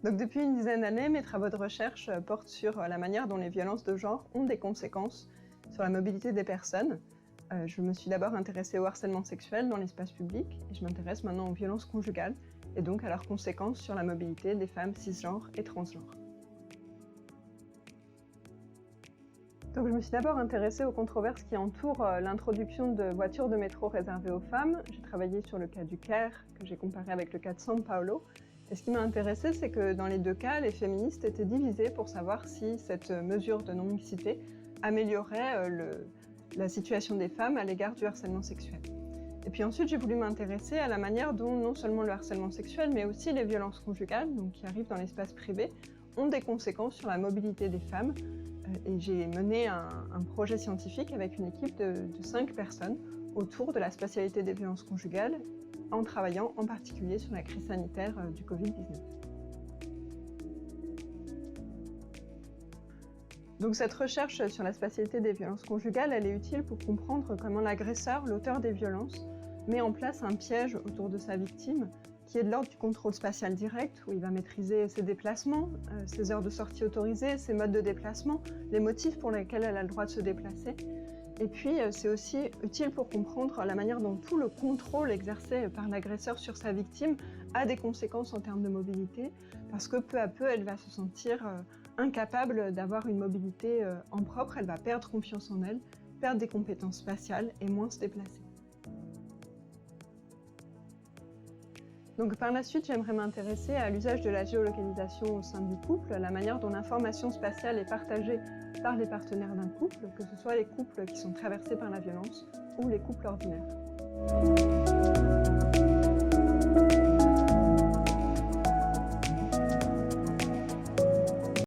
Donc depuis une dizaine d'années, mes travaux de recherche portent sur la manière dont les violences de genre ont des conséquences sur la mobilité des personnes. Je me suis d'abord intéressée au harcèlement sexuel dans l'espace public et je m'intéresse maintenant aux violences conjugales et donc à leurs conséquences sur la mobilité des femmes cisgenres et transgenres. Donc je me suis d'abord intéressée aux controverses qui entourent l'introduction de voitures de métro réservées aux femmes. J'ai travaillé sur le cas du Caire, que j'ai comparé avec le cas de São Paulo. Et ce qui m'a intéressée, c'est que dans les deux cas, les féministes étaient divisées pour savoir si cette mesure de non-mixité améliorait la situation des femmes à l'égard du harcèlement sexuel. Et puis ensuite, j'ai voulu m'intéresser à la manière dont non seulement le harcèlement sexuel, mais aussi les violences conjugales, donc qui arrivent dans l'espace privé, ont des conséquences sur la mobilité des femmes. Et j'ai mené un projet scientifique avec une équipe de 5 personnes autour de la spatialité des violences conjugales, en travaillant en particulier sur la crise sanitaire du Covid-19. Donc cette recherche sur la spatialité des violences conjugales, elle est utile pour comprendre comment l'agresseur, l'auteur des violences, met en place un piège autour de sa victime qui est de l'ordre du contrôle spatial direct, où il va maîtriser ses déplacements, ses heures de sortie autorisées, ses modes de déplacement, les motifs pour lesquels elle a le droit de se déplacer. Et puis c'est aussi utile pour comprendre la manière dont tout le contrôle exercé par l'agresseur sur sa victime a des conséquences en termes de mobilité, parce que peu à peu elle va se sentir incapable d'avoir une mobilité en propre, elle va perdre confiance en elle, perdre des compétences spatiales et moins se déplacer. Donc par la suite, j'aimerais m'intéresser à l'usage de la géolocalisation au sein du couple, la manière dont l'information spatiale est partagée par les partenaires d'un couple, que ce soit les couples qui sont traversés par la violence ou les couples ordinaires.